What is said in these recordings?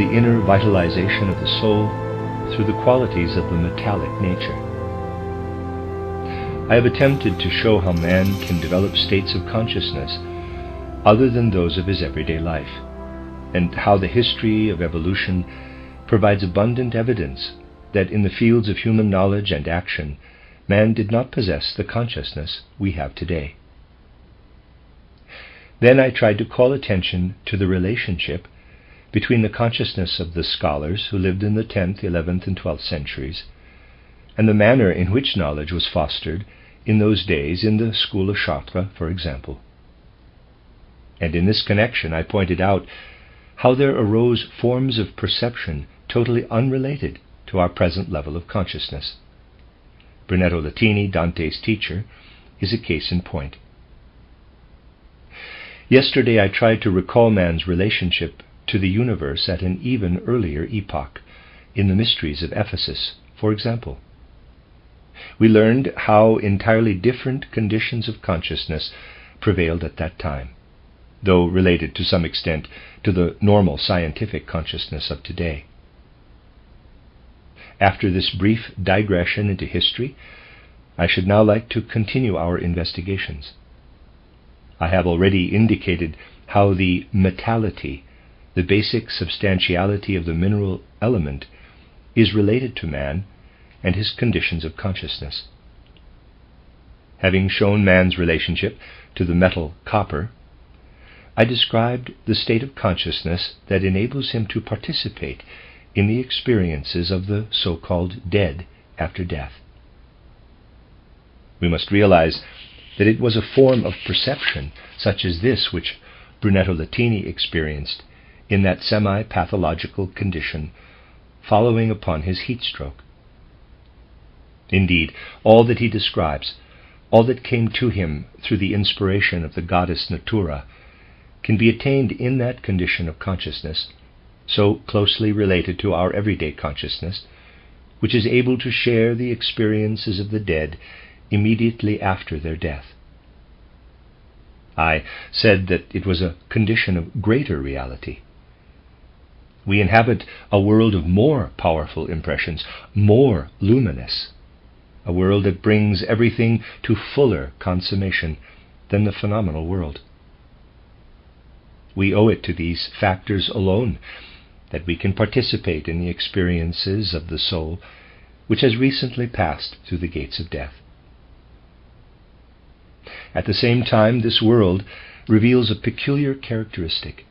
the inner vitalization of the soul through the qualities of the metallic nature. I have attempted to show how man can develop states of consciousness other than those of his everyday life, and how the history of evolution provides abundant evidence that in the fields of human knowledge and action, man did not possess the consciousness we have today. Then I tried to call attention to the relationship between the consciousness of the scholars who lived in the 10th, 11th, and 12th centuries, and the manner in which knowledge was fostered in those days in the school of Chartres, for example. And in this connection I pointed out how there arose forms of perception totally unrelated to our present level of consciousness. Brunetto Latini, Dante's teacher, is a case in point. Yesterday I tried to recall man's relationship to the universe at an even earlier epoch, in the mysteries of Ephesus, for example. We learned how entirely different conditions of consciousness prevailed at that time, though related to some extent to the normal scientific consciousness of today. After this brief digression into history, I should now like to continue our investigations. I have already indicated how the metallity, the basic substantiality of the mineral element, is related to man and his conditions of consciousness. Having shown man's relationship to the metal copper, I described the state of consciousness that enables him to participate in the experiences of the so-called dead after death. We must realize that it was a form of perception such as this which Brunetto Latini experienced in that semi-pathological condition following upon his heat stroke. Indeed, all that he describes, all that came to him through the inspiration of the goddess Natura, can be attained in that condition of consciousness, so closely related to our everyday consciousness, which is able to share the experiences of the dead immediately after their death. I said that it was a condition of greater reality. We inhabit a world of more powerful impressions, more luminous, a world that brings everything to fuller consummation than the phenomenal world. We owe it to these factors alone that we can participate in the experiences of the soul which has recently passed through the gates of death. At the same time, this world reveals a peculiar characteristic.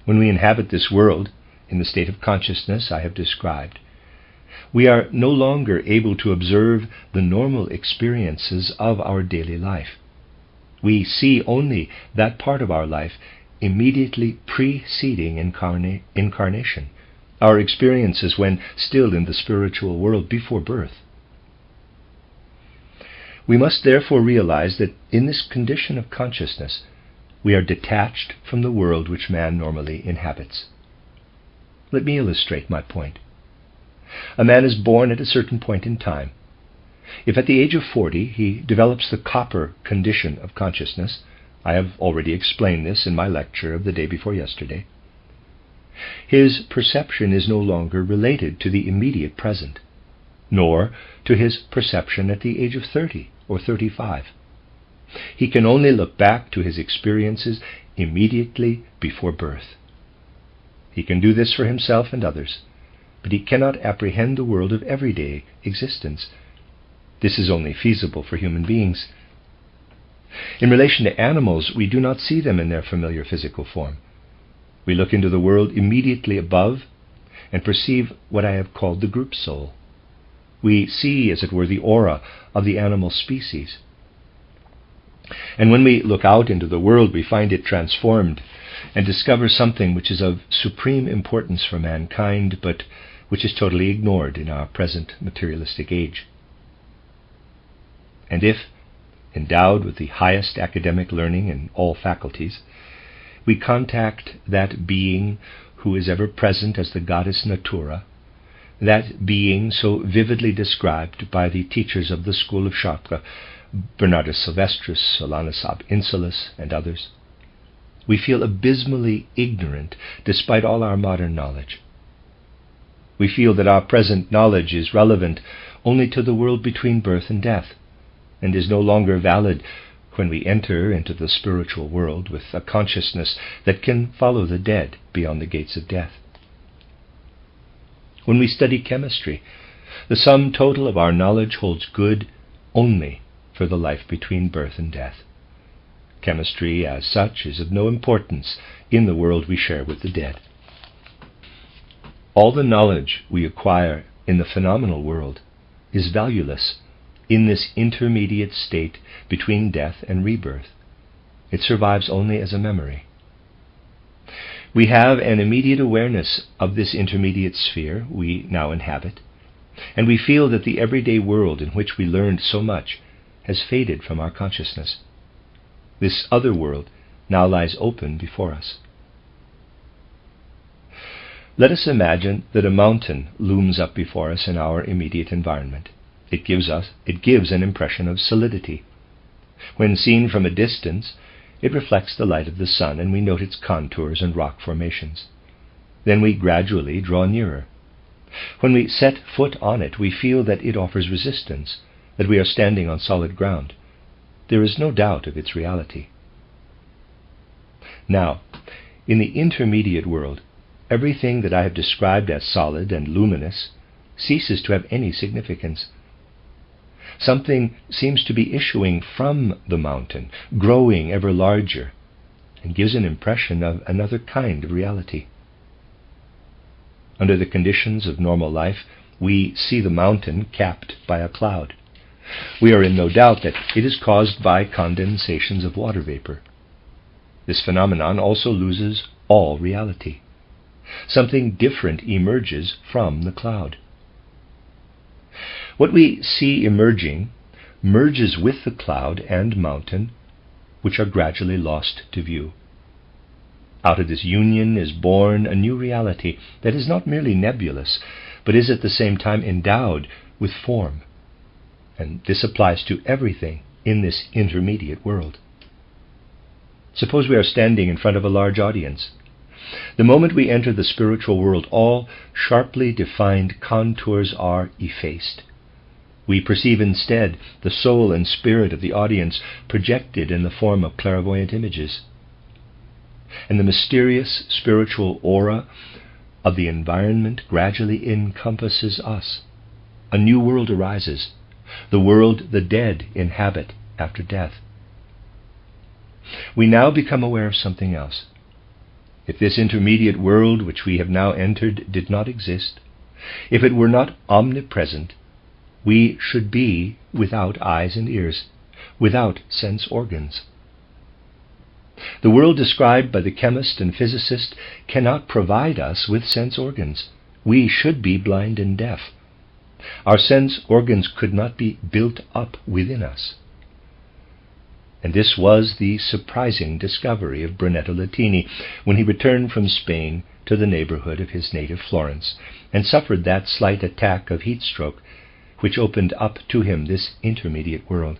When we inhabit this world in the state of consciousness I have described, we are no longer able to observe the normal experiences of our daily life. We see only that part of our life immediately preceding incarnation, our experiences when still in the spiritual world before birth. We must therefore realize that in this condition of consciousness, we are detached from the world which man normally inhabits. Let me illustrate my point. A man is born at a certain point in time. If at the age of 40 he develops the copper condition of consciousness, I have already explained this in my lecture of the day before yesterday, his perception is no longer related to the immediate present, nor to his perception at the age of 30 or 35. He can only look back to his experiences immediately before birth. He can do this for himself and others, but he cannot apprehend the world of everyday existence. This is only feasible for human beings. In relation to animals, we do not see them in their familiar physical form. We look into the world immediately above and perceive what I have called the group soul. We see, as it were, the aura of the animal species. And when we look out into the world, we find it transformed and discover something which is of supreme importance for mankind, but which is totally ignored in our present materialistic age. And if, endowed with the highest academic learning in all faculties, we contact that being who is ever present as the goddess Natura, that being so vividly described by the teachers of the school of Chartres, Bernardus Sylvestris, Solanus ab Insulis, and others, We feel abysmally ignorant despite all our modern knowledge. We feel that our present knowledge is relevant only to the world between birth and death, and is no longer valid when we enter into the spiritual world with a consciousness that can follow the dead beyond the gates of death. When we study chemistry, the sum total of our knowledge holds good only for the life between birth and death. Chemistry, as such, is of no importance in the world we share with the dead. All the knowledge we acquire in the phenomenal world is valueless in this intermediate state between death and rebirth. It survives only as a memory. We have an immediate awareness of this intermediate sphere we now inhabit, and we feel that the everyday world in which we learned so much has faded from our consciousness. This other world now lies open before us. Let us imagine that a mountain looms up before us in our immediate environment. It gives an impression of solidity. When seen from a distance, it reflects the light of the sun, and we note its contours and rock formations. Then we gradually draw nearer. When we set foot on it, we feel that it offers resistance, that we are standing on solid ground. There is no doubt of its reality. Now, in the intermediate world, everything that I have described as solid and luminous ceases to have any significance. Something seems to be issuing from the mountain, growing ever larger, and gives an impression of another kind of reality. Under the conditions of normal life, we see the mountain capped by a cloud. We are in no doubt that it is caused by condensations of water vapor. This phenomenon also loses all reality. Something different emerges from the cloud. What we see emerging merges with the cloud and mountain, which are gradually lost to view. Out of this union is born a new reality that is not merely nebulous, but is at the same time endowed with form. And this applies to everything in this intermediate world. Suppose we are standing in front of a large audience. The moment we enter the spiritual world, all sharply defined contours are effaced. We perceive instead the soul and spirit of the audience projected in the form of clairvoyant images. And the mysterious spiritual aura of the environment gradually encompasses us. A new world arises, the world the dead inhabit after death. We now become aware of something else. If this intermediate world which we have now entered did not exist, if it were not omnipresent, we should be without eyes and ears, without sense organs. The world described by the chemist and physicist cannot provide us with sense organs. We should be blind and deaf. Our sense organs could not be built up within us. And this was the surprising discovery of Brunetto Latini when he returned from Spain to the neighborhood of his native Florence, and suffered that slight attack of heat stroke which opened up to him this intermediate world.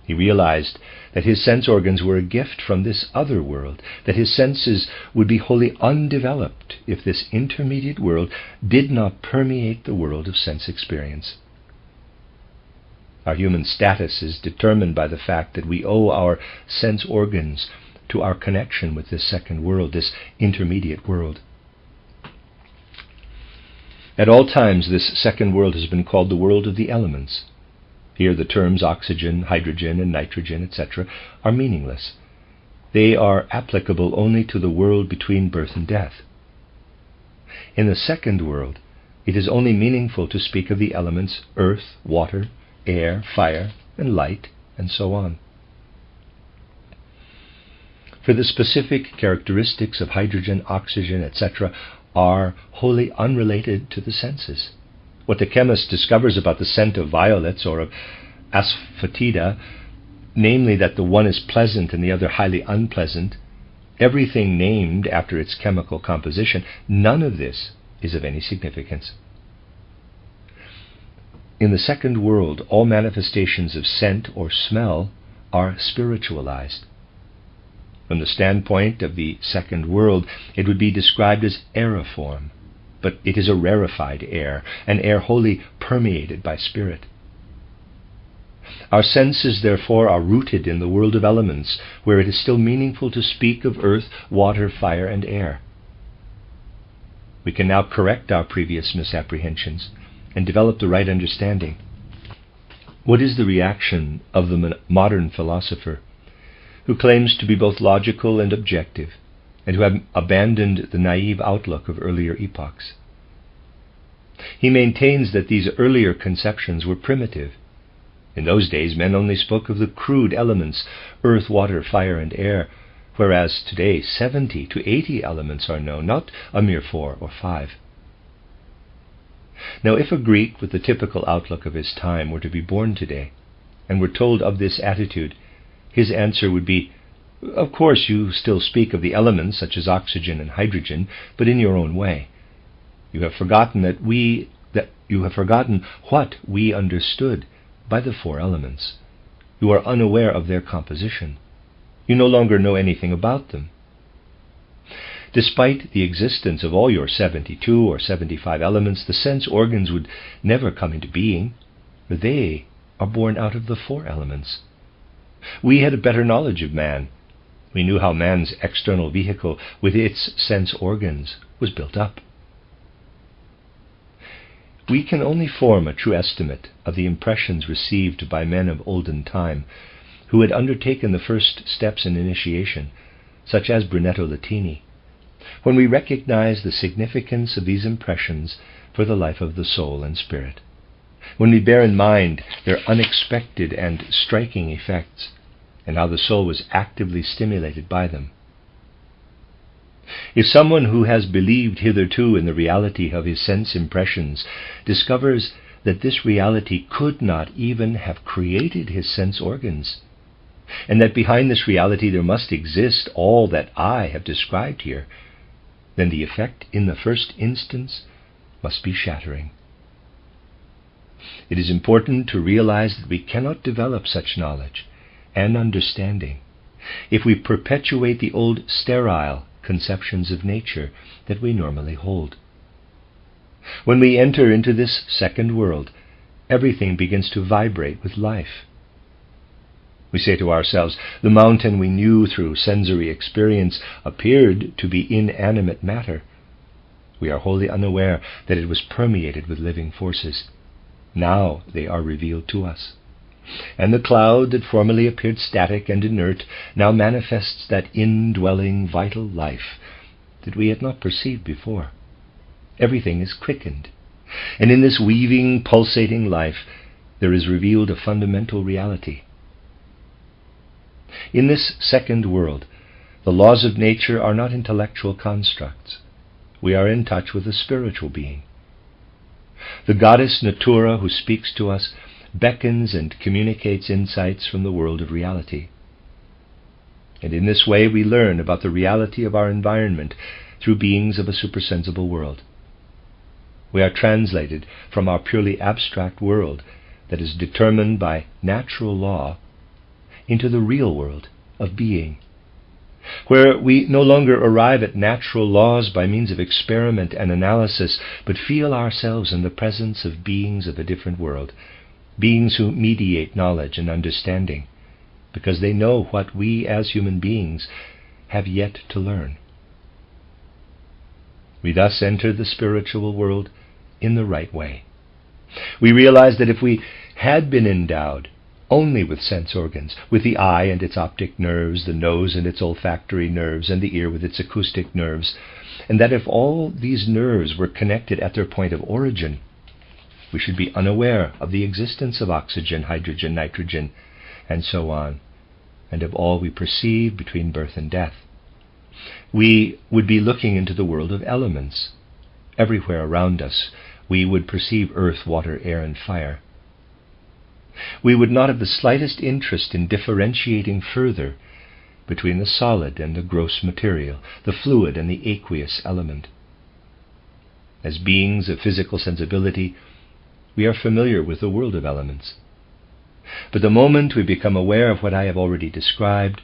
He realized that his sense organs were a gift from this other world, that his senses would be wholly undeveloped if this intermediate world did not permeate the world of sense experience. Our human status is determined by the fact that we owe our sense organs to our connection with this second world, this intermediate world. At all times, this second world has been called the world of the elements. Here the terms oxygen, hydrogen, and nitrogen, etc., are meaningless. They are applicable only to the world between birth and death. In the second world, it is only meaningful to speak of the elements earth, water, air, fire, and light, and so on. For the specific characteristics of hydrogen, oxygen, etc., are wholly unrelated to the senses. What the chemist discovers about the scent of violets or of asafoetida, namely that the one is pleasant and the other highly unpleasant, everything named after its chemical composition, none of this is of any significance. In the second world, all manifestations of scent or smell are spiritualized. From the standpoint of the second world, it would be described as aeriform, but it is a rarefied air, an air wholly permeated by spirit. Our senses, therefore, are rooted in the world of elements, where it is still meaningful to speak of earth, water, fire, and air. We can now correct our previous misapprehensions and develop the right understanding. What is the reaction of the modern philosopher who claims to be both logical and objective, and who have abandoned the naive outlook of earlier epochs? He maintains that these earlier conceptions were primitive. In those days, men only spoke of the crude elements, earth, water, fire, and air, whereas today 70 to 80 elements are known, not a mere 4 or 5. Now, if a Greek with the typical outlook of his time were to be born today, and were told of this attitude, his answer would be, "Of course you still speak of the elements such as oxygen and hydrogen, but in your own way. You have forgotten what we understood by the 4 elements. You are unaware of their composition. You no longer know anything about them. Despite the existence of all your 72 or 75 elements, the sense organs would never come into being. They are born out of the 4 elements. We had a better knowledge of man. We knew how man's external vehicle with its sense organs was built up." We can only form a true estimate of the impressions received by men of olden time who had undertaken the first steps in initiation, such as Brunetto Latini, when we recognize the significance of these impressions for the life of the soul and spirit, when we bear in mind their unexpected and striking effects, and how the soul was actively stimulated by them. If someone who has believed hitherto in the reality of his sense impressions discovers that this reality could not even have created his sense organs, and that behind this reality there must exist all that I have described here, then the effect in the first instance must be shattering. It is important to realize that we cannot develop such knowledge and understanding if we perpetuate the old sterile conceptions of nature that we normally hold. When we enter into this second world, everything begins to vibrate with life. We say to ourselves, the mountain we knew through sensory experience appeared to be inanimate matter. We are wholly unaware that it was permeated with living forces. Now they are revealed to us. And the cloud that formerly appeared static and inert now manifests that indwelling vital life that we had not perceived before. Everything is quickened, and in this weaving, pulsating life there is revealed a fundamental reality. In this second world, the laws of nature are not intellectual constructs. We are in touch with a spiritual being. The goddess Natura, who speaks to us, beckons and communicates insights from the world of reality. And in this way we learn about the reality of our environment through beings of a supersensible world. We are translated from our purely abstract world that is determined by natural law into the real world of being, where we no longer arrive at natural laws by means of experiment and analysis, but feel ourselves in the presence of beings of a different world, beings who mediate knowledge and understanding, because they know what we as human beings have yet to learn. We thus enter the spiritual world in the right way. We realize that if we had been endowed only with sense organs, with the eye and its optic nerves, the nose and its olfactory nerves, and the ear with its acoustic nerves, and that if all these nerves were connected at their point of origin, we should be unaware of the existence of oxygen, hydrogen, nitrogen, and so on, and of all we perceive between birth and death. We would be looking into the world of elements. Everywhere around us we would perceive earth, water, air, and fire. We would not have the slightest interest in differentiating further between the solid and the gross material, the fluid and the aqueous element. As beings of physical sensibility, we are familiar with the world of elements. But the moment we become aware of what I have already described,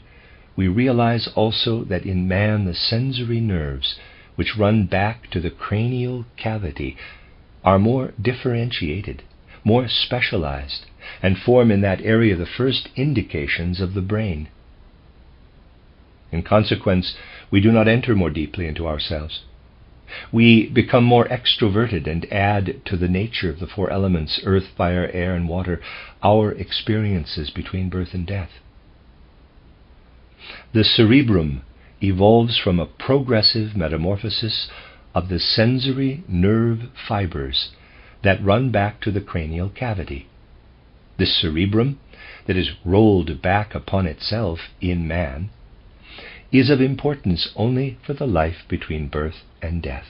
we realize also that in man the sensory nerves, which run back to the cranial cavity, are more differentiated, more specialized, and form in that area the first indications of the brain. In consequence, we do not enter more deeply into ourselves. We become more extroverted and add to the nature of the four elements, earth, fire, air, and water, our experiences between birth and death. The cerebrum evolves from a progressive metamorphosis of the sensory nerve fibers that run back to the cranial cavity. This cerebrum, that is rolled back upon itself in man, is of importance only for the life between birth and death.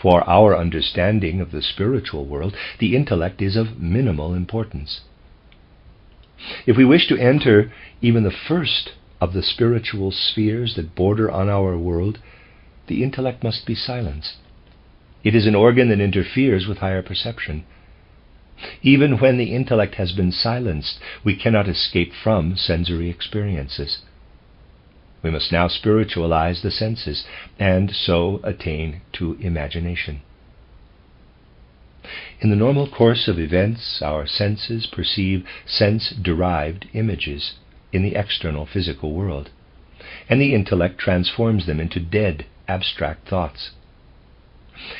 For our understanding of the spiritual world, the intellect is of minimal importance. If we wish to enter even the first of the spiritual spheres that border on our world, the intellect must be silenced. It is an organ that interferes with higher perception. Even when the intellect has been silenced, we cannot escape from sensory experiences. We must now spiritualize the senses, and so attain to imagination. In the normal course of events, our senses perceive sense-derived images in the external physical world, and the intellect transforms them into dead, abstract thoughts.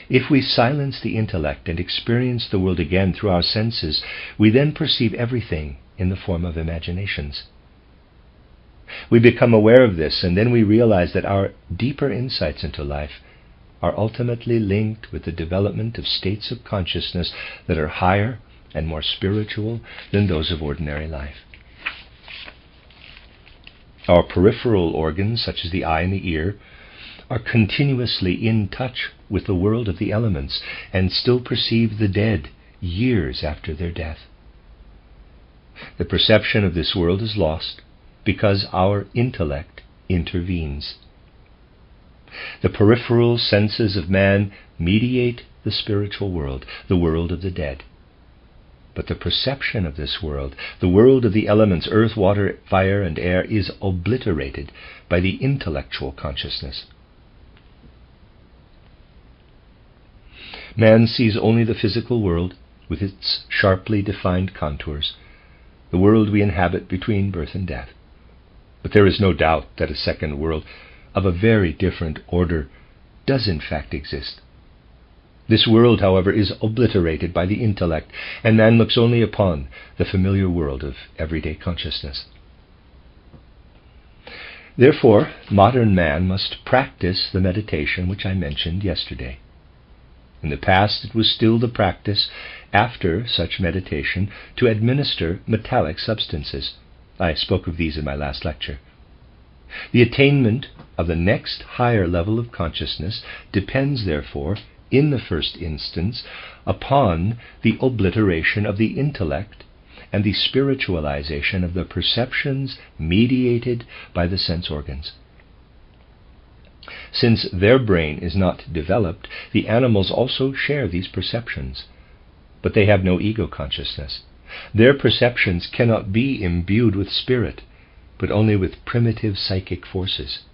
If we silence the intellect and experience the world again through our senses, we then perceive everything in the form of imaginations. We become aware of this, and then we realize that our deeper insights into life are ultimately linked with the development of states of consciousness that are higher and more spiritual than those of ordinary life. Our peripheral organs, such as the eye and the ear, are continuously in touch with the world of the elements and still perceive the dead years after their death. The perception of this world is lost because our intellect intervenes. The peripheral senses of man mediate the spiritual world, the world of the dead. But the perception of this world, the world of the elements, earth, water, fire, and air, is obliterated by the intellectual consciousness. Man sees only the physical world with its sharply defined contours, the world we inhabit between birth and death. But there is no doubt that a second world of a very different order does in fact exist. This world, however, is obliterated by the intellect, and man looks only upon the familiar world of everyday consciousness. Therefore, modern man must practice the meditation which I mentioned yesterday. In the past, it was still the practice, after such meditation, to administer metallic substances. I spoke of these in my last lecture. The attainment of the next higher level of consciousness depends, therefore, in the first instance, upon the obliteration of the intellect and the spiritualization of the perceptions mediated by the sense organs. Since their brain is not developed, the animals also share these perceptions, but they have no ego consciousness. Their perceptions cannot be imbued with spirit, but only with primitive psychic forces.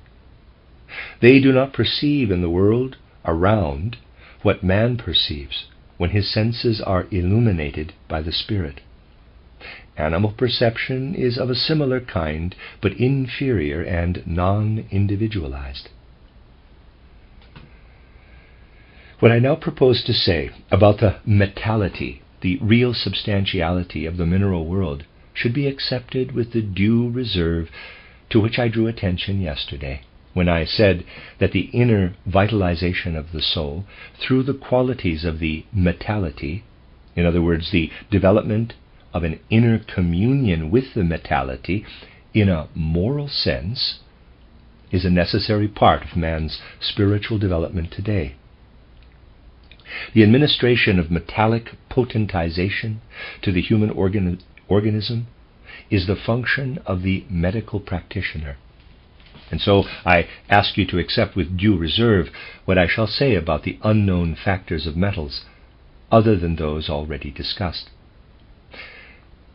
They do not perceive in the world around what man perceives when his senses are illuminated by the spirit. Animal perception is of a similar kind, but inferior and non-individualized. What I now propose to say about the metality, the real substantiality of the mineral world, should be accepted with the due reserve to which I drew attention yesterday, when I said that the inner vitalization of the soul, through the qualities of the metality, in other words, the development of an inner communion with the metality, in a moral sense, is a necessary part of man's spiritual development today. The administration of metallic potentization to the human organism is the function of the medical practitioner. And so I ask you to accept with due reserve what I shall say about the unknown factors of metals, other than those already discussed.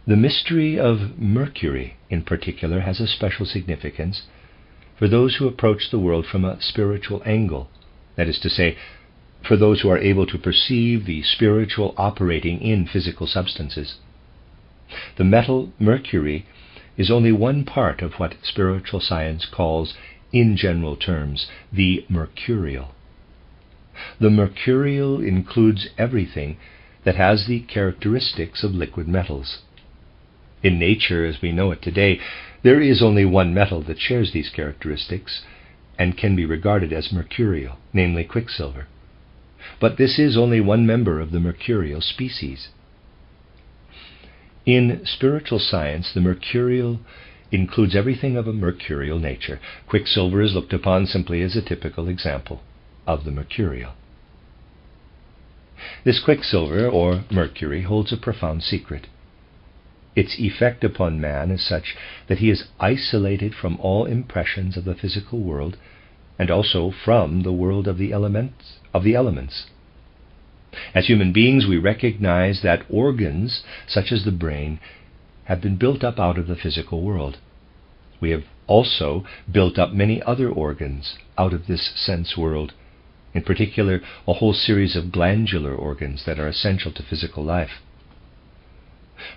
The mystery of mercury, in particular, has a special significance for those who approach the world from a spiritual angle, that is to say, for those who are able to perceive the spiritual operating in physical substances. The metal mercury is only one part of what spiritual science calls, in general terms, the mercurial. The mercurial includes everything that has the characteristics of liquid metals. In nature, as we know it today, there is only one metal that shares these characteristics and can be regarded as mercurial, namely quicksilver. But this is only one member of the mercurial species. In spiritual science, the mercurial includes everything of a mercurial nature. Quicksilver is looked upon simply as a typical example of the mercurial. This quicksilver, or mercury, holds a profound secret. Its effect upon man is such that he is isolated from all impressions of the physical world and also from the world of the elements. As human beings, we recognize that organs, such as the brain, have been built up out of the physical world. We have also built up many other organs out of this sense world, in particular a whole series of glandular organs that are essential to physical life.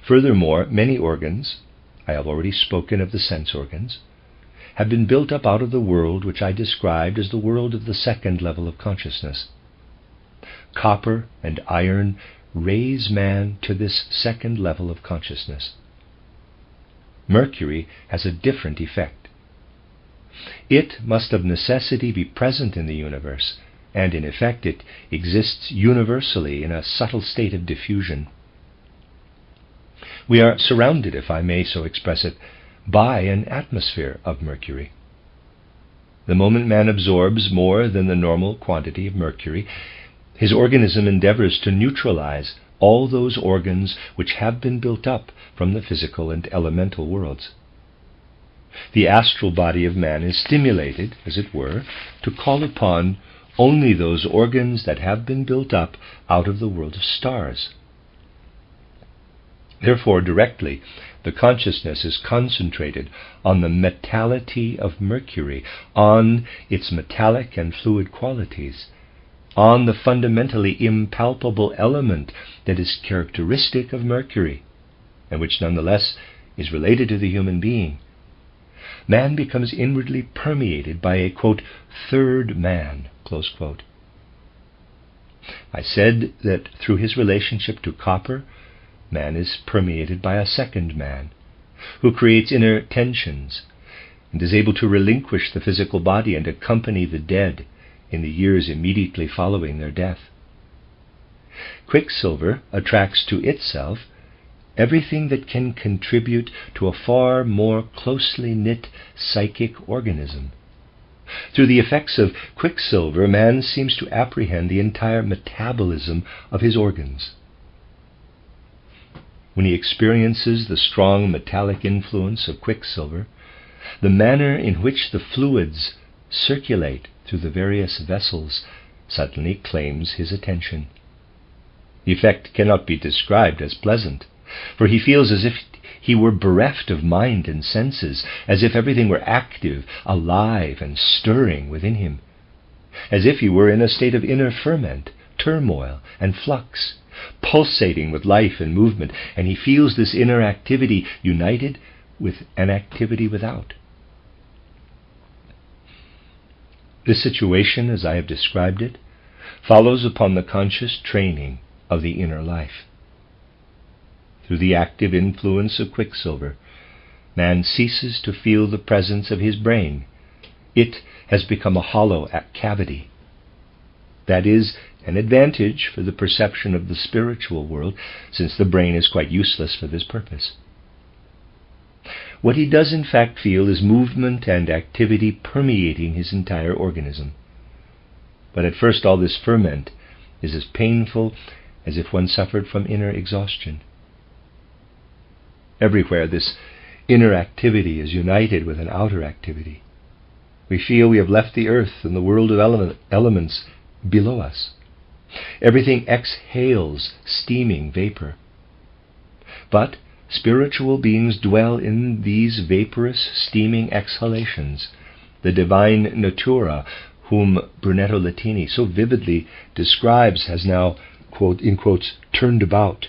Furthermore, many organs, I have already spoken of the sense organs, have been built up out of the world which I described as the world of the second level of consciousness. Copper and iron raise man to this second level of consciousness. Mercury has a different effect. It must of necessity be present in the universe, and in effect it exists universally in a subtle state of diffusion. We are surrounded, if I may so express it, by an atmosphere of mercury. The moment man absorbs more than the normal quantity of mercury, his organism endeavors to neutralize all those organs which have been built up from the physical and elemental worlds. The astral body of man is stimulated, as it were, to call upon only those organs that have been built up out of the world of stars. Therefore, directly, the consciousness is concentrated on the metallicity of mercury, on its metallic and fluid qualities, on the fundamentally impalpable element that is characteristic of mercury, and which nonetheless is related to the human being. Man becomes inwardly permeated by a, quote, third man, close quote. I said that through his relationship to copper, man is permeated by a second man, who creates inner tensions and is able to relinquish the physical body and accompany the dead in the years immediately following their death. Quicksilver attracts to itself everything that can contribute to a far more closely knit psychic organism. Through the effects of quicksilver, man seems to apprehend the entire metabolism of his organs. When he experiences the strong metallic influence of quicksilver, the manner in which the fluids circulate through the various vessels suddenly claims his attention. The effect cannot be described as pleasant, for he feels as if he were bereft of mind and senses, as if everything were active, alive, and stirring within him, as if he were in a state of inner ferment, turmoil, and flux, pulsating with life and movement, and he feels this inner activity united with an activity without. This situation, as I have described it, follows upon the conscious training of the inner life. Through the active influence of quicksilver, man ceases to feel the presence of his brain. It has become a hollow cavity. That is an advantage for the perception of the spiritual world, since the brain is quite useless for this purpose. What he does in fact feel is movement and activity permeating his entire organism. But at first all this ferment is as painful as if one suffered from inner exhaustion. Everywhere this inner activity is united with an outer activity. We feel we have left the earth and the world of elements below us. Everything exhales steaming vapor. But spiritual beings dwell in these vaporous, steaming exhalations, the divine natura, whom Brunetto Latini so vividly describes, has now, quote, in quotes, turned about.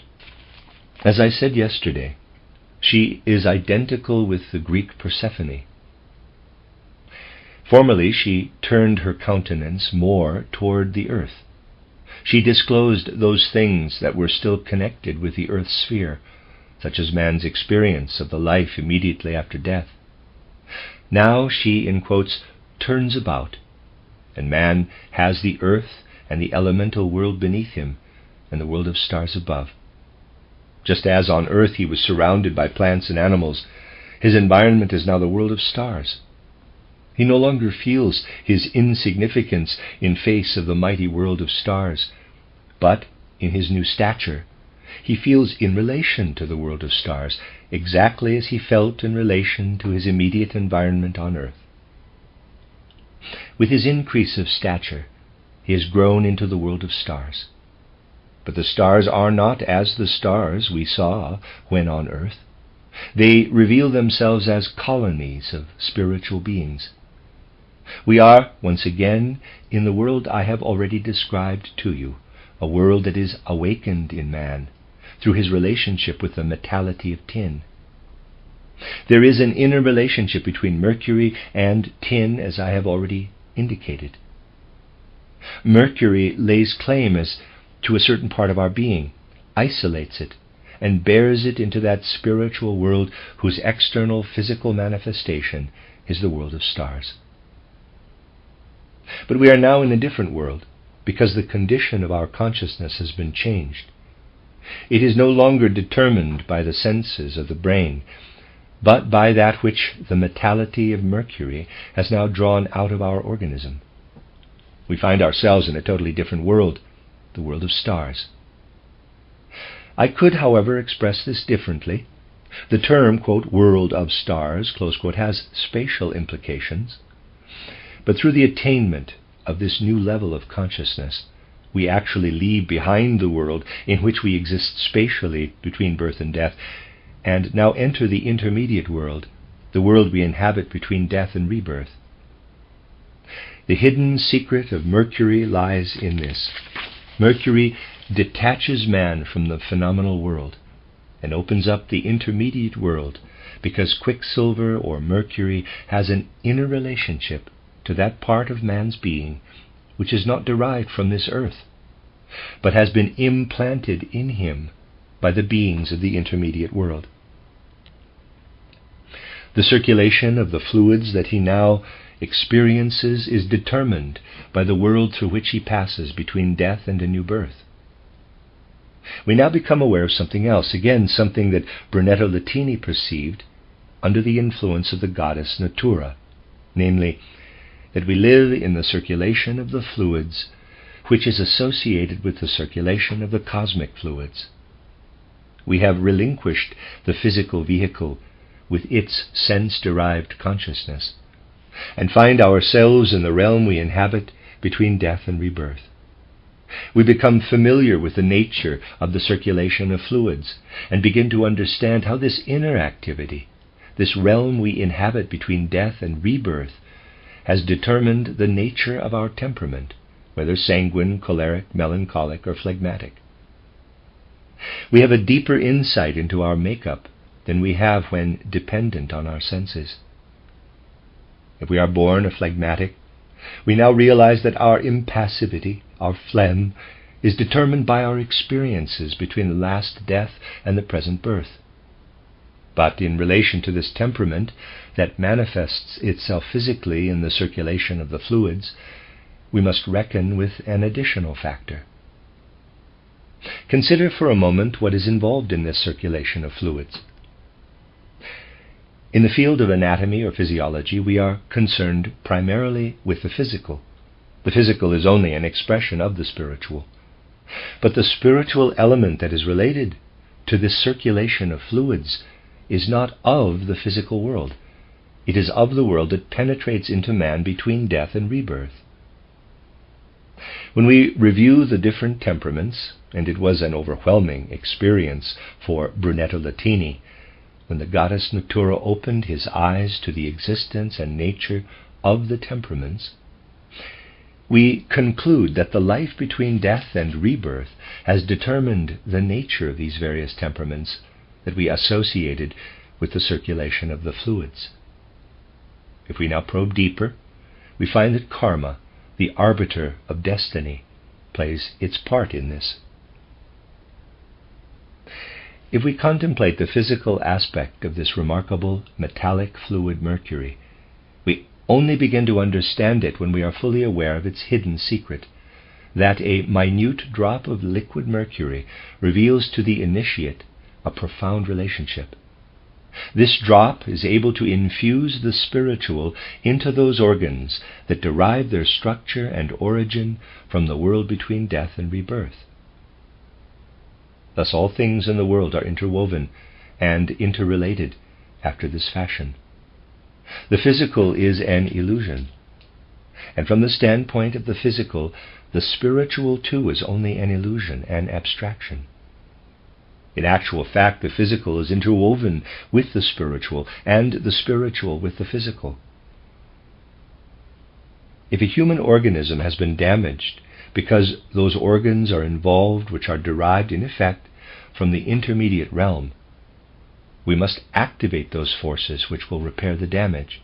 As I said yesterday, she is identical with the Greek Persephone. Formerly she turned her countenance more toward the earth. She disclosed those things that were still connected with the earth's sphere, such as man's experience of the life immediately after death. Now she, in quotes, turns about, and man has the earth and the elemental world beneath him and the world of stars above. Just as on earth he was surrounded by plants and animals, his environment is now the world of stars. He no longer feels his insignificance in face of the mighty world of stars, but in his new stature, he feels in relation to the world of stars exactly as he felt in relation to his immediate environment on earth. With his increase of stature, he has grown into the world of stars. But the stars are not as the stars we saw when on earth. They reveal themselves as colonies of spiritual beings. We are, once again, in the world I have already described to you, a world that is awakened in man through his relationship with the metality of tin. There is an inner relationship between mercury and tin, as I have already indicated. Mercury lays claim to a certain part of our being, isolates it, and bears it into that spiritual world whose external physical manifestation is the world of stars. But we are now in a different world, because the condition of our consciousness has been changed. It is no longer determined by the senses of the brain, but by that which the metality of mercury has now drawn out of our organism. We find ourselves in a totally different world, the world of stars. I could, however, express this differently. The term, quote, world of stars, close quote, has spatial implications. But through the attainment of this new level of consciousness, we actually leave behind the world in which we exist spatially between birth and death, and now enter the intermediate world, the world we inhabit between death and rebirth. The hidden secret of Mercury lies in this. Mercury detaches man from the phenomenal world and opens up the intermediate world, because quicksilver or mercury has an inner relationship to that part of man's being which is not derived from this earth, but has been implanted in him by the beings of the intermediate world. The circulation of the fluids that he now experiences is determined by the world through which he passes between death and a new birth. We now become aware of something else, again something that Brunetto Latini perceived under the influence of the goddess Natura, namely, that we live in the circulation of the fluids which is associated with the circulation of the cosmic fluids. We have relinquished the physical vehicle with its sense-derived consciousness, and find ourselves in the realm we inhabit between death and rebirth. We become familiar with the nature of the circulation of fluids, and begin to understand how this inner activity, this realm we inhabit between death and rebirth, has determined the nature of our temperament, whether sanguine, choleric, melancholic, or phlegmatic. We have a deeper insight into our makeup than we have when dependent on our senses. If we are born a phlegmatic, we now realize that our impassivity, our phlegm, is determined by our experiences between the last death and the present birth. But in relation to this temperament that manifests itself physically in the circulation of the fluids, we must reckon with an additional factor. Consider for a moment what is involved in this circulation of fluids. In the field of anatomy or physiology, we are concerned primarily with the physical. The physical is only an expression of the spiritual. But the spiritual element that is related to this circulation of fluids is not of the physical world. It is of the world that penetrates into man between death and rebirth. When we review the different temperaments, and it was an overwhelming experience for Brunetto Latini, when the goddess Natura opened his eyes to the existence and nature of the temperaments, we conclude that the life between death and rebirth has determined the nature of these various temperaments that we associated with the circulation of the fluids. If we now probe deeper, we find that karma, the arbiter of destiny, plays its part in this. If we contemplate the physical aspect of this remarkable metallic fluid mercury, we only begin to understand it when we are fully aware of its hidden secret, that a minute drop of liquid mercury reveals to the initiate a profound relationship. This drop is able to infuse the spiritual into those organs that derive their structure and origin from the world between death and rebirth. Thus all things in the world are interwoven and interrelated after this fashion. The physical is an illusion, and from the standpoint of the physical, the spiritual too is only an illusion, an abstraction. In actual fact, the physical is interwoven with the spiritual, and the spiritual with the physical. If a human organism has been damaged because those organs are involved which are derived in effect from the intermediate realm, we must activate those forces which will repair the damage.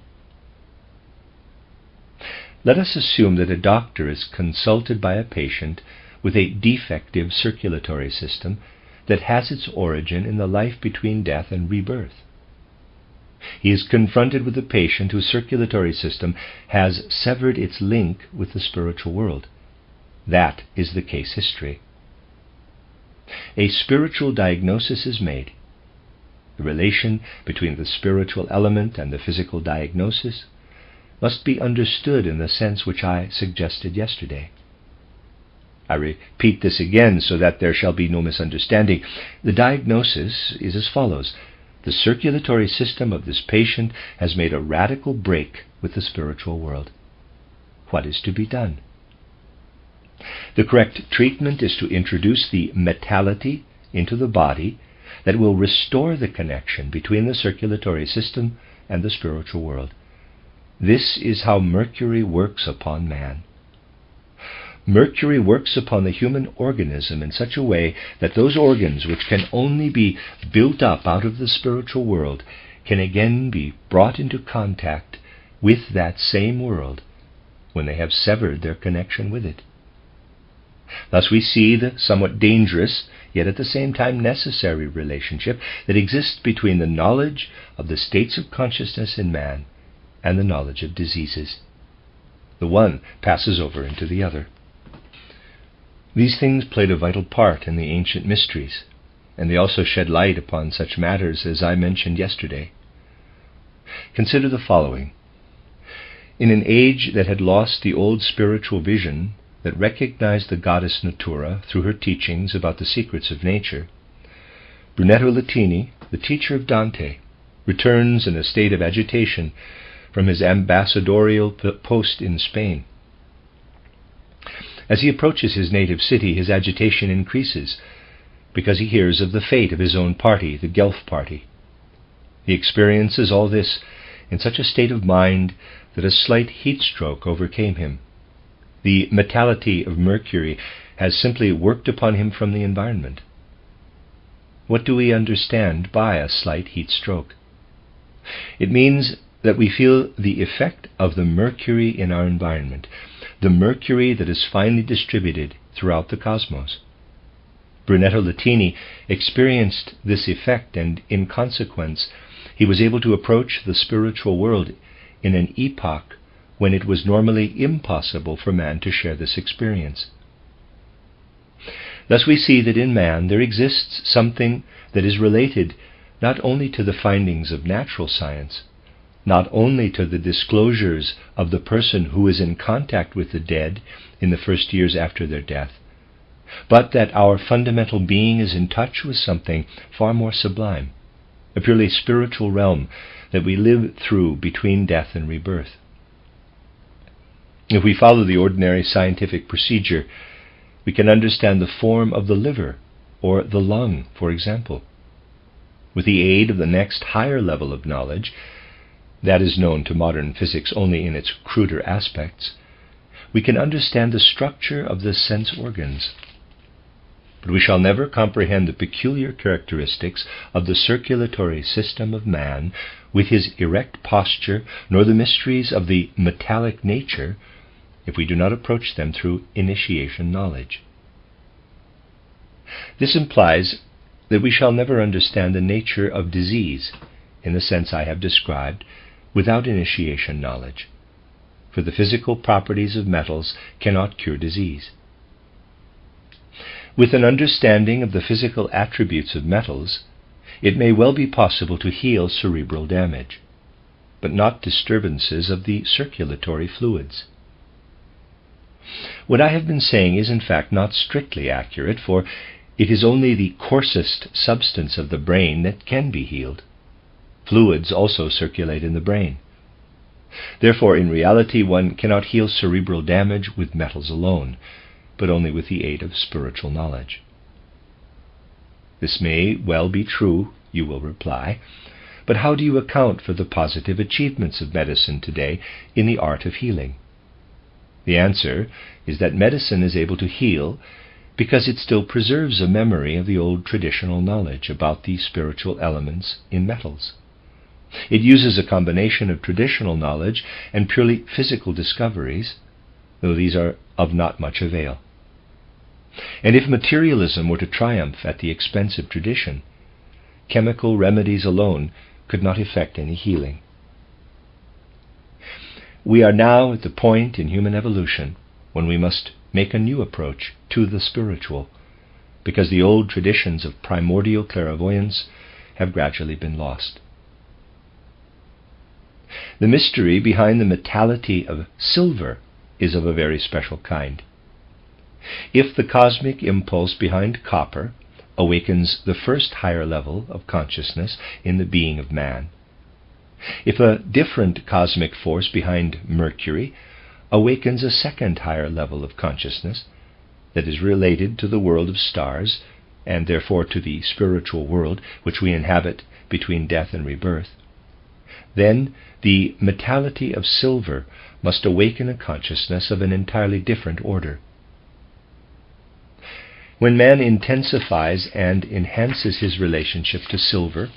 Let us assume that a doctor is consulted by a patient with a defective circulatory system that has its origin in the life between death and rebirth. He is confronted with a patient whose circulatory system has severed its link with the spiritual world. That is the case history. A spiritual diagnosis is made. The relation between the spiritual element and the physical diagnosis must be understood in the sense which I suggested yesterday. I repeat this again so that there shall be no misunderstanding. The diagnosis is as follows. The circulatory system of this patient has made a radical break with the spiritual world. What is to be done? The correct treatment is to introduce the metality into the body that will restore the connection between the circulatory system and the spiritual world. This is how mercury works upon man. Mercury works upon the human organism in such a way that those organs which can only be built up out of the spiritual world can again be brought into contact with that same world when they have severed their connection with it. Thus we see the somewhat dangerous, yet at the same time necessary relationship that exists between the knowledge of the states of consciousness in man and the knowledge of diseases. The one passes over into the other. These things played a vital part in the ancient mysteries, and they also shed light upon such matters as I mentioned yesterday. Consider the following. In an age that had lost the old spiritual vision that recognized the goddess Natura through her teachings about the secrets of nature, Brunetto Latini, the teacher of Dante, returns in a state of agitation from his ambassadorial post in Spain. As he approaches his native city, his agitation increases because he hears of the fate of his own party, the Guelph party. He experiences all this in such a state of mind that a slight heat stroke overcame him. The metality of mercury has simply worked upon him from the environment. What do we understand by a slight heat stroke? It means that we feel the effect of the mercury in our environment, the mercury that is finely distributed throughout the cosmos. Brunetto Latini experienced this effect, and in consequence he was able to approach the spiritual world in an epoch when it was normally impossible for man to share this experience. Thus we see that in man there exists something that is related not only to the findings of natural science, not only to the disclosures of the person who is in contact with the dead in the first years after their death, but that our fundamental being is in touch with something far more sublime, a purely spiritual realm that we live through between death and rebirth. If we follow the ordinary scientific procedure, we can understand the form of the liver or the lung, for example. With the aid of the next higher level of knowledge, that is known to modern physics only in its cruder aspects, we can understand the structure of the sense organs. But we shall never comprehend the peculiar characteristics of the circulatory system of man with his erect posture, nor the mysteries of the metallic nature, if we do not approach them through initiation knowledge. This implies that we shall never understand the nature of disease, in the sense I have described, without initiation knowledge, for the physical properties of metals cannot cure disease. With an understanding of the physical attributes of metals, it may well be possible to heal cerebral damage, but not disturbances of the circulatory fluids. What I have been saying is in fact not strictly accurate, for it is only the coarsest substance of the brain that can be healed. Fluids also circulate in the brain. Therefore, in reality, one cannot heal cerebral damage with metals alone, but only with the aid of spiritual knowledge. This may well be true, you will reply, but how do you account for the positive achievements of medicine today in the art of healing? The answer is that medicine is able to heal because it still preserves a memory of the old traditional knowledge about the spiritual elements in metals. It uses a combination of traditional knowledge and purely physical discoveries, though these are of not much avail. And if materialism were to triumph at the expense of tradition, chemical remedies alone could not effect any healing. We are now at the point in human evolution when we must make a new approach to the spiritual, because the old traditions of primordial clairvoyance have gradually been lost. The mystery behind the metallicity of silver is of a very special kind. If the cosmic impulse behind copper awakens the first higher level of consciousness in the being of man, if a different cosmic force behind mercury awakens a second higher level of consciousness that is related to the world of stars, and therefore to the spiritual world which we inhabit between death and rebirth, then the metallicity of silver must awaken a consciousness of an entirely different order. When man intensifies and enhances his relationship to silver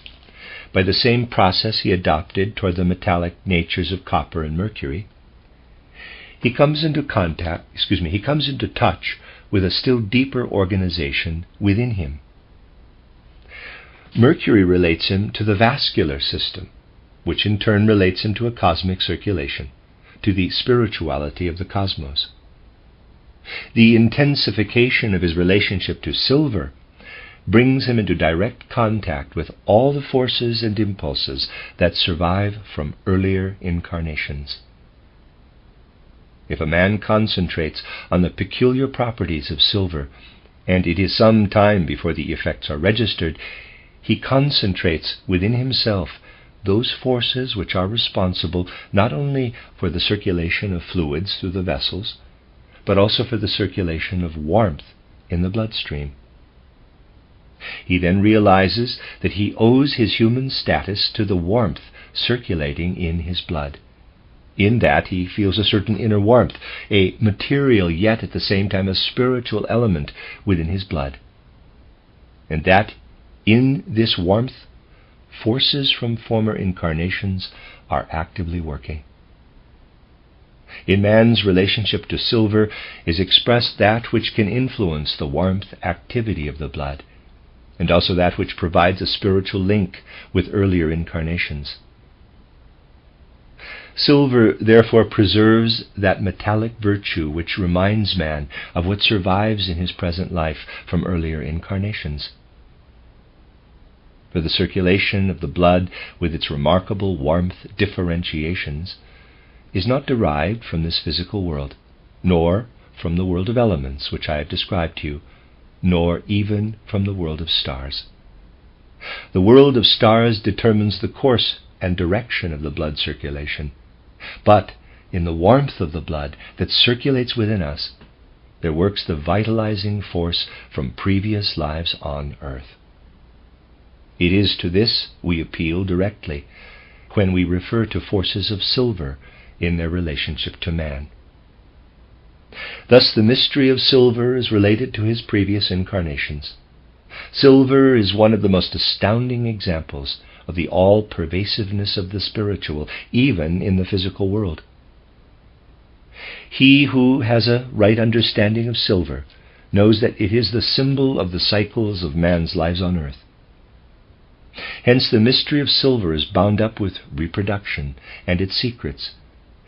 by the same process he adopted toward the metallic natures of copper and mercury, he comes into touch with a still deeper organization within him. Mercury relates him to the vascular system, which in turn relates him to a cosmic circulation, to the spirituality of the cosmos. The intensification of his relationship to silver brings him into direct contact with all the forces and impulses that survive from earlier incarnations. If a man concentrates on the peculiar properties of silver, and it is some time before the effects are registered, he concentrates within himself those forces which are responsible not only for the circulation of fluids through the vessels, but also for the circulation of warmth in the bloodstream. He then realizes that he owes his human status to the warmth circulating in his blood. In that he feels a certain inner warmth, a material yet at the same time a spiritual element within his blood. And that in this warmth, forces from former incarnations are actively working. In man's relationship to silver is expressed that which can influence the warmth activity of the blood, and also that which provides a spiritual link with earlier incarnations. Silver therefore preserves that metallic virtue which reminds man of what survives in his present life from earlier incarnations. For the circulation of the blood with its remarkable warmth differentiations is not derived from this physical world, nor from the world of elements which I have described to you, nor even from the world of stars. The world of stars determines the course and direction of the blood circulation, but in the warmth of the blood that circulates within us, there works the vitalizing force from previous lives on earth. It is to this we appeal directly when we refer to forces of silver in their relationship to man. Thus the mystery of silver is related to his previous incarnations. Silver is one of the most astounding examples of the all-pervasiveness of the spiritual, even in the physical world. He who has a right understanding of silver knows that it is the symbol of the cycles of man's lives on earth. Hence the mystery of silver is bound up with reproduction and its secrets,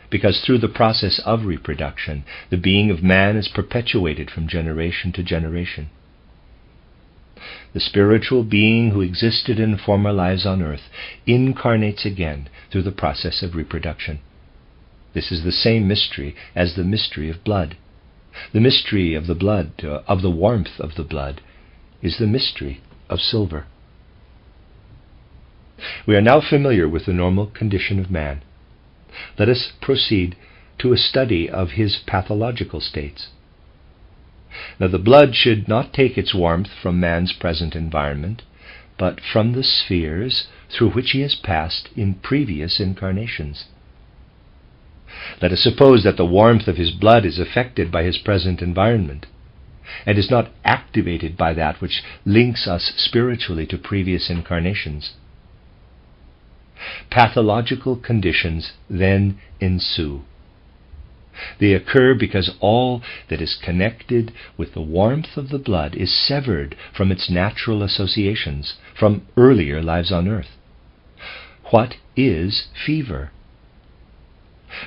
because through the process of reproduction, the being of man is perpetuated from generation to generation. The spiritual being who existed in former lives on earth incarnates again through the process of reproduction. This is the same mystery as the mystery of blood. The mystery of the blood, of the warmth of the blood, is the mystery of silver. We are now familiar with the normal condition of man. Let us proceed to a study of his pathological states. Now, the blood should not take its warmth from man's present environment, but from the spheres through which he has passed in previous incarnations. Let us suppose that the warmth of his blood is affected by his present environment, and is not activated by that which links us spiritually to previous incarnations. Pathological conditions then ensue. They occur because all that is connected with the warmth of the blood is severed from its natural associations, from earlier lives on earth. What is fever?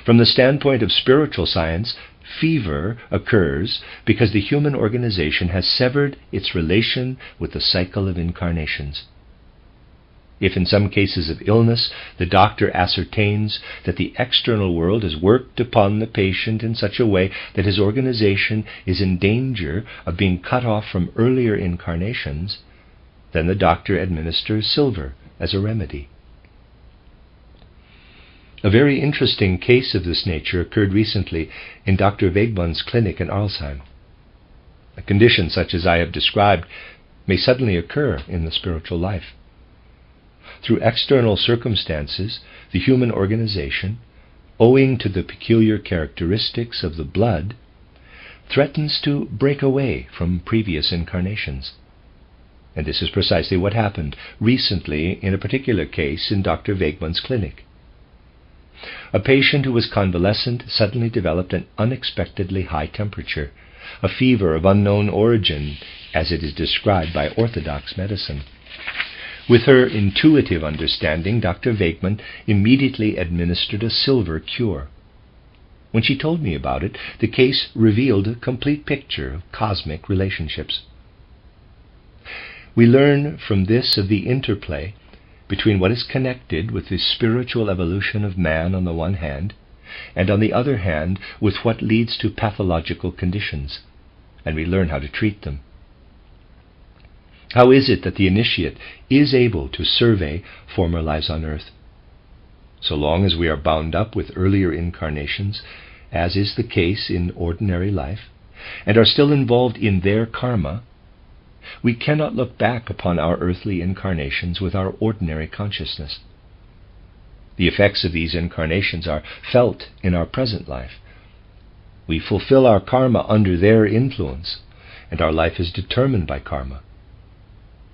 From the standpoint of spiritual science, fever occurs because the human organization has severed its relation with the cycle of incarnations. If in some cases of illness the doctor ascertains that the external world has worked upon the patient in such a way that his organization is in danger of being cut off from earlier incarnations, then the doctor administers silver as a remedy. A very interesting case of this nature occurred recently in Dr. Wegmann's clinic in Arlesheim. A condition such as I have described may suddenly occur in the spiritual life. Through external circumstances, the human organization, owing to the peculiar characteristics of the blood, threatens to break away from previous incarnations. And this is precisely what happened recently in a particular case in Dr. Wegmann's clinic. A patient who was convalescent suddenly developed an unexpectedly high temperature, a fever of unknown origin, as it is described by orthodox medicine. With her intuitive understanding, Dr. Wegmann immediately administered a silver cure. When she told me about it, the case revealed a complete picture of cosmic relationships. We learn from this of the interplay between what is connected with the spiritual evolution of man on the one hand, and on the other hand with what leads to pathological conditions, and we learn how to treat them. How is it that the initiate is able to survey former lives on earth? So long as we are bound up with earlier incarnations, as is the case in ordinary life, and are still involved in their karma, we cannot look back upon our earthly incarnations with our ordinary consciousness. The effects of these incarnations are felt in our present life. We fulfill our karma under their influence, and our life is determined by karma.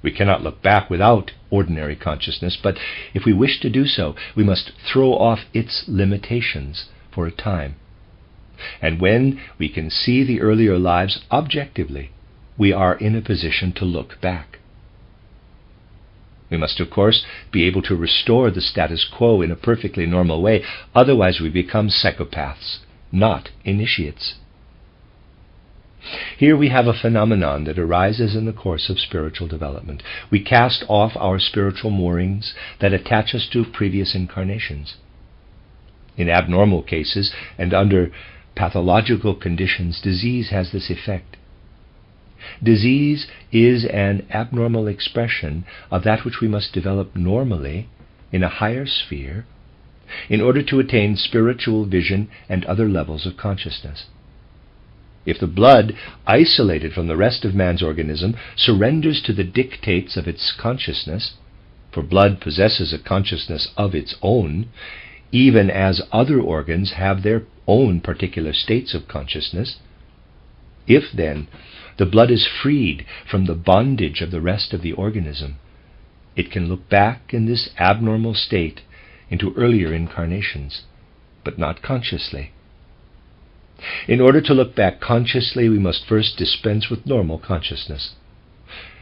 We cannot look back without ordinary consciousness, but if we wish to do so, we must throw off its limitations for a time. And when we can see the earlier lives objectively, we are in a position to look back. We must, of course, be able to restore the status quo in a perfectly normal way, otherwise we become psychopaths, not initiates. Here we have a phenomenon that arises in the course of spiritual development. We cast off our spiritual moorings that attach us to previous incarnations. In abnormal cases and under pathological conditions, disease has this effect. Disease is an abnormal expression of that which we must develop normally in a higher sphere, in order to attain spiritual vision and other levels of consciousness. If the blood, isolated from the rest of man's organism, surrenders to the dictates of its consciousness, for blood possesses a consciousness of its own, even as other organs have their own particular states of consciousness, if then the blood is freed from the bondage of the rest of the organism, it can look back in this abnormal state into earlier incarnations, but not consciously. In order to look back consciously, we must first dispense with normal consciousness.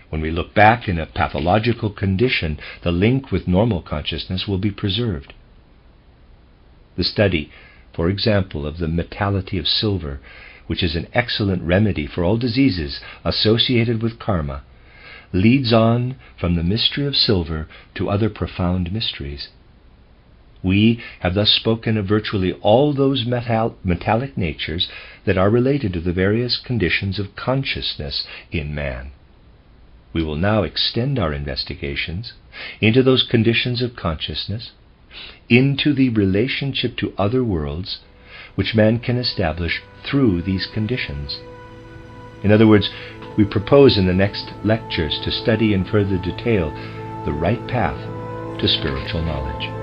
When we look back in a pathological condition, the link with normal consciousness will be preserved. The study, for example, of the metallicity of silver, which is an excellent remedy for all diseases associated with karma, leads on from the mystery of silver to other profound mysteries. We have thus spoken of virtually all those metallic natures that are related to the various conditions of consciousness in man. We will now extend our investigations into those conditions of consciousness, into the relationship to other worlds which man can establish through these conditions. In other words, we propose in the next lectures to study in further detail the right path to spiritual knowledge.